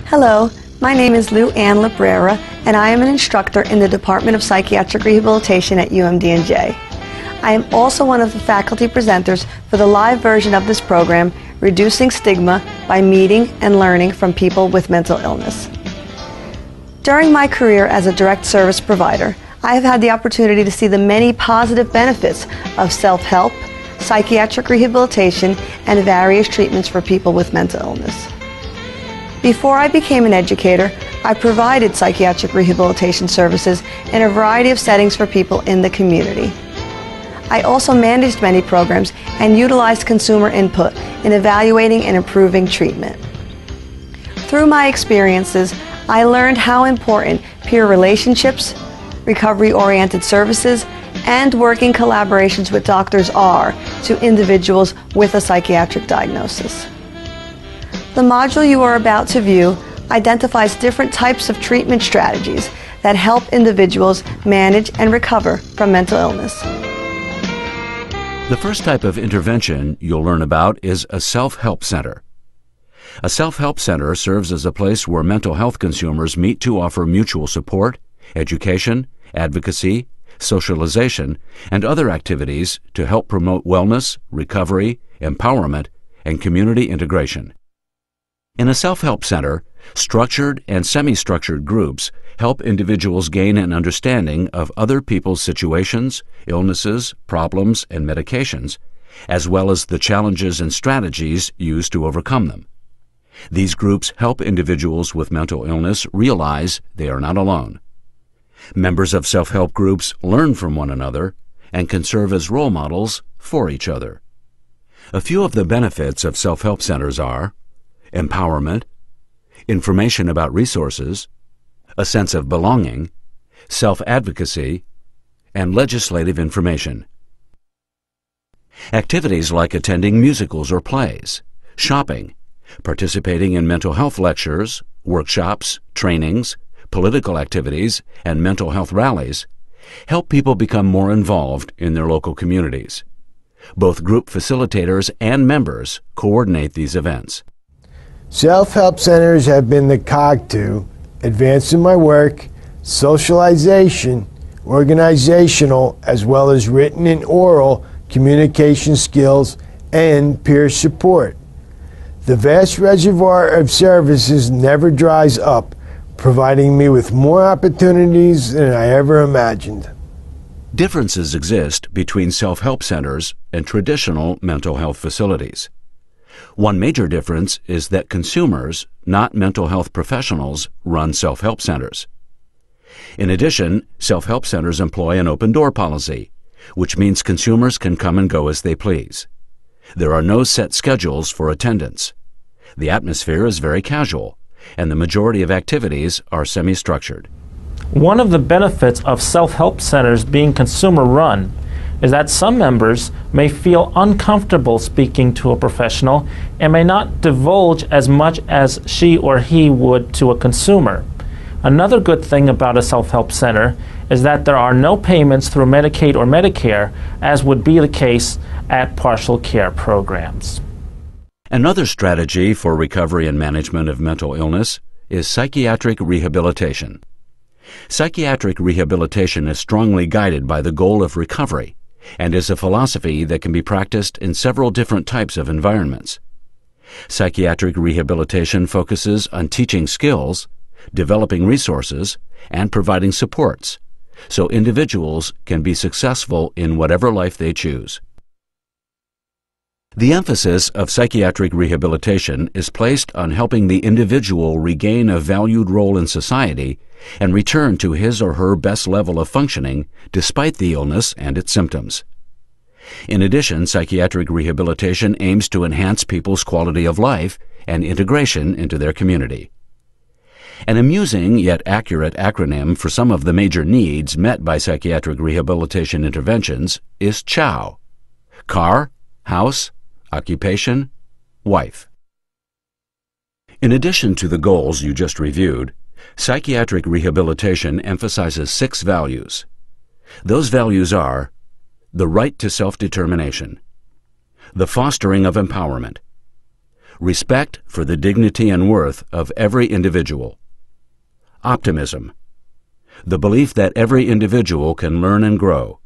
Hello, my name is Lou Ann Labrera, and I am an instructor in the Department of Psychiatric Rehabilitation at UMDNJ. I am also one of the faculty presenters for the live version of this program, Reducing Stigma by Meeting and Learning from People with Mental Illness. During my career as a direct service provider, I have had the opportunity to see the many positive benefits of self-help, psychiatric rehabilitation, and various treatments for people with mental illness. Before I became an educator, I provided psychiatric rehabilitation services in a variety of settings for people in the community. I also managed many programs and utilized consumer input in evaluating and improving treatment. Through my experiences, I learned how important peer relationships, recovery-oriented services, and working collaborations with doctors are to individuals with a psychiatric diagnosis. The module you are about to view identifies different types of treatment strategies that help individuals manage and recover from mental illness. The first type of intervention you'll learn about is a self-help center. A self-help center serves as a place where mental health consumers meet to offer mutual support, education, advocacy, socialization, and other activities to help promote wellness, recovery, empowerment, and community integration. In a self-help center, structured and semi-structured groups help individuals gain an understanding of other people's situations, illnesses, problems, and medications, as well as the challenges and strategies used to overcome them. These groups help individuals with mental illness realize they are not alone. Members of self-help groups learn from one another and can serve as role models for each other. A few of the benefits of self-help centers are empowerment, information about resources, a sense of belonging, self-advocacy, and legislative information. Activities like attending musicals or plays, shopping, participating in mental health lectures, workshops, trainings, political activities, and mental health rallies help people become more involved in their local communities. Both group facilitators and members coordinate these events. Self-help centers have been the cog to advancing my work, socialization, organizational, as well as written and oral communication skills and peer support. The vast reservoir of services never dries up, providing me with more opportunities than I ever imagined. Differences exist between self-help centers and traditional mental health facilities. One major difference is that consumers, not mental health professionals, run self-help centers. In addition, self-help centers employ an open-door policy, which means consumers can come and go as they please. There are no set schedules for attendance. The atmosphere is very casual, and the majority of activities are semi-structured. One of the benefits of self-help centers being consumer-run is that some members may feel uncomfortable speaking to a professional and may not divulge as much as she or he would to a consumer. Another good thing about a self-help center is that there are no payments through Medicaid or Medicare, as would be the case at partial care programs. Another strategy for recovery and management of mental illness is psychiatric rehabilitation. Psychiatric rehabilitation is strongly guided by the goal of recovery and is a philosophy that can be practiced in several different types of environments. Psychiatric rehabilitation focuses on teaching skills, developing resources, and providing supports, so individuals can be successful in whatever life they choose. The emphasis of psychiatric rehabilitation is placed on helping the individual regain a valued role in society and return to his or her best level of functioning despite the illness and its symptoms. In addition, psychiatric rehabilitation aims to enhance people's quality of life and integration into their community. An amusing yet accurate acronym for some of the major needs met by psychiatric rehabilitation interventions is CHOW: car, house, occupation, wife. In addition to the goals you just reviewed, psychiatric rehabilitation emphasizes 6 values. Those values are the right to self-determination, the fostering of empowerment, Respect for the dignity and worth of every individual. Optimism. The belief that every individual can learn and grow.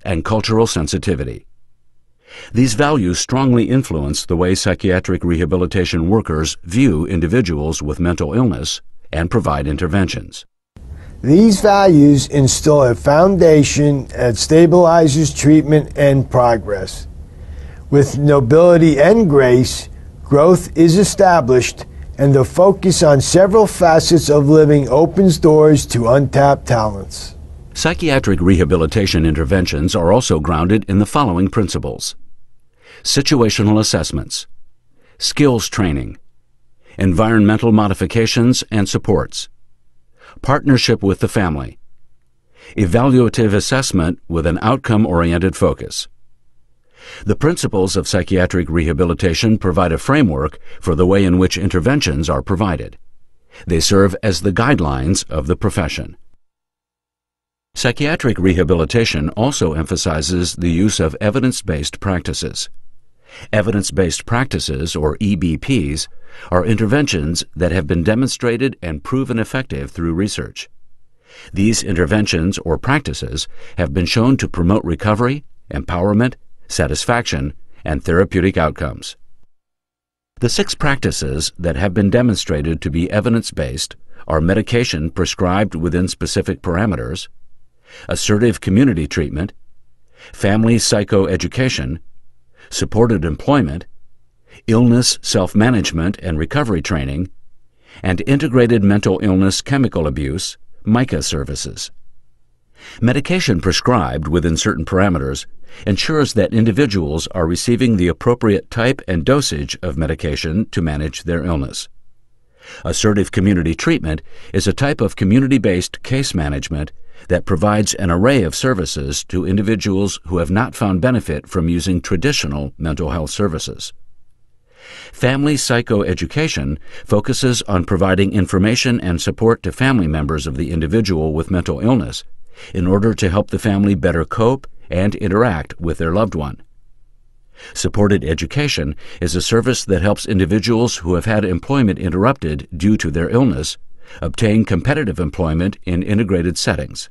And cultural sensitivity. These values strongly influence the way psychiatric rehabilitation workers view individuals with mental illness and provide interventions. These values instill a foundation that stabilizes treatment and progress. With nobility and grace, growth is established, and the focus on several facets of living opens doors to untapped talents. Psychiatric rehabilitation interventions are also grounded in the following principles: situational assessments, skills training, environmental modifications and supports, partnership with the family, evaluative assessment with an outcome-oriented focus. The principles of psychiatric rehabilitation provide a framework for the way in which interventions are provided. They serve as the guidelines of the profession. Psychiatric rehabilitation also emphasizes the use of evidence-based practices. Evidence-based practices, or EBPs, are interventions that have been demonstrated and proven effective through research. These interventions or practices have been shown to promote recovery, empowerment, satisfaction, and therapeutic outcomes. The 6 practices that have been demonstrated to be evidence-based are medication prescribed within specific parameters, assertive community treatment, family psychoeducation, supported employment, illness self-management and recovery training, and integrated mental illness chemical abuse, MICA services. Medication prescribed within certain parameters ensures that individuals are receiving the appropriate type and dosage of medication to manage their illness. Assertive community treatment is a type of community-based case management that provides an array of services to individuals who have not found benefit from using traditional mental health services. Family psychoeducation focuses on providing information and support to family members of the individual with mental illness in order to help the family better cope and interact with their loved one. Supported education is a service that helps individuals who have had employment interrupted due to their illness obtain competitive employment in integrated settings.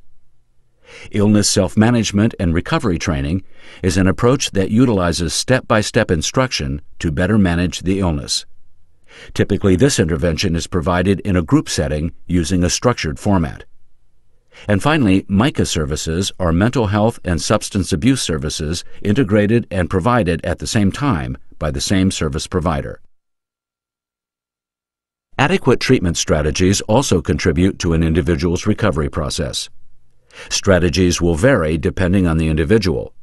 Illness self-management and recovery training is an approach that utilizes step-by-step instruction to better manage the illness. Typically, this intervention is provided in a group setting using a structured format. And finally, MICA services are mental health and substance abuse services integrated and provided at the same time by the same service provider. Adequate treatment strategies also contribute to an individual's recovery process. Strategies will vary depending on the individual.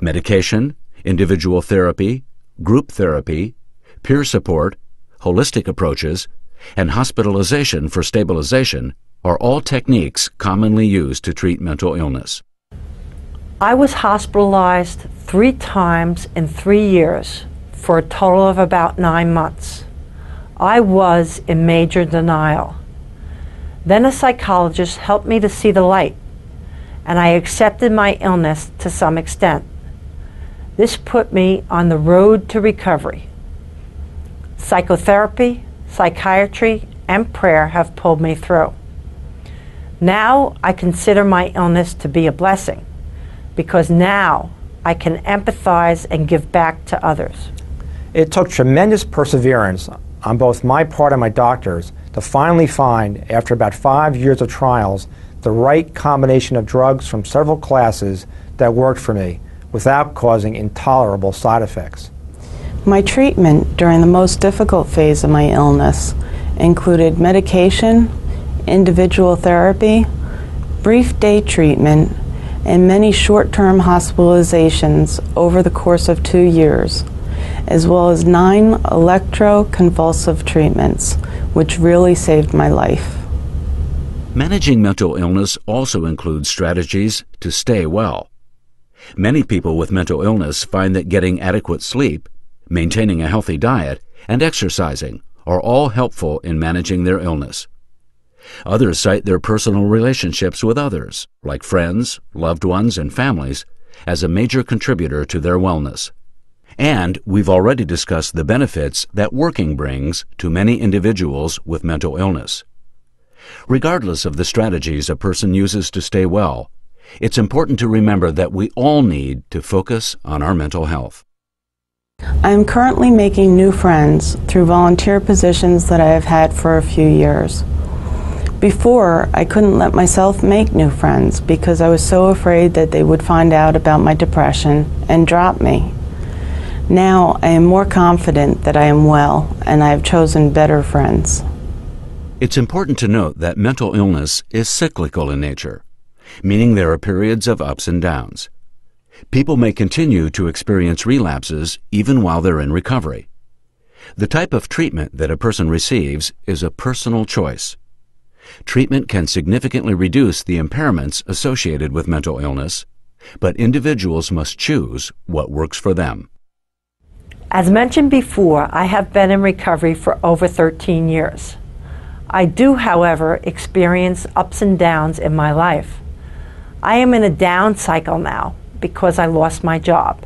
Medication, individual therapy, group therapy, peer support, holistic approaches, and hospitalization for stabilization are all techniques commonly used to treat mental illness. I was hospitalized 3 times in 3 years for a total of about 9 months. I was in major denial. Then a psychologist helped me to see the light, and I accepted my illness to some extent. This put me on the road to recovery. Psychotherapy, psychiatry, and prayer have pulled me through. Now I consider my illness to be a blessing, because now I can empathize and give back to others. It took tremendous perseverance on both my part and my doctor's to finally find, after about 5 years of trials, the right combination of drugs from several classes that worked for me without causing intolerable side effects. My treatment during the most difficult phase of my illness included medication, individual therapy, brief day treatment, and many short-term hospitalizations over the course of 2 years, as well as 9 electroconvulsive treatments, which really saved my life. Managing mental illness also includes strategies to stay well. Many people with mental illness find that getting adequate sleep, maintaining a healthy diet, and exercising are all helpful in managing their illness. Others cite their personal relationships with others, like friends, loved ones, and families, as a major contributor to their wellness. And we've already discussed the benefits that working brings to many individuals with mental illness. Regardless of the strategies a person uses to stay well, it's important to remember that we all need to focus on our mental health. I am currently making new friends through volunteer positions that I have had for a few years. Before, I couldn't let myself make new friends because I was so afraid that they would find out about my depression and drop me. Now I am more confident that I am well and I have chosen better friends. It's important to note that mental illness is cyclical in nature, meaning there are periods of ups and downs. People may continue to experience relapses even while they're in recovery. The type of treatment that a person receives is a personal choice. Treatment can significantly reduce the impairments associated with mental illness, but individuals must choose what works for them. As mentioned before, I have been in recovery for over 13 years. I do, however, experience ups and downs in my life. I am in a down cycle now because I lost my job.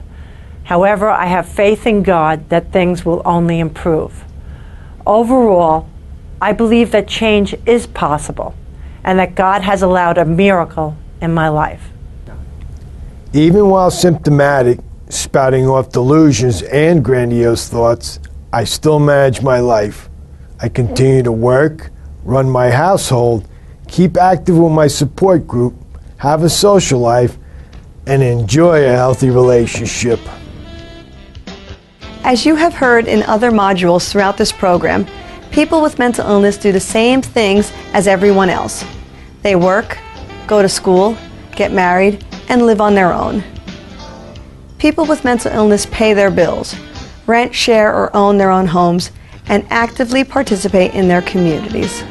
However, I have faith in God that things will only improve. Overall, I believe that change is possible and that God has allowed a miracle in my life. Even while symptomatic, spouting off delusions and grandiose thoughts, I still manage my life. I continue to work, run my household, keep active with my support group, have a social life, and enjoy a healthy relationship. As you have heard in other modules throughout this program, people with mental illness do the same things as everyone else. They work, go to school, get married, and live on their own. People with mental illness pay their bills, rent, share, or own their own homes, and actively participate in their communities.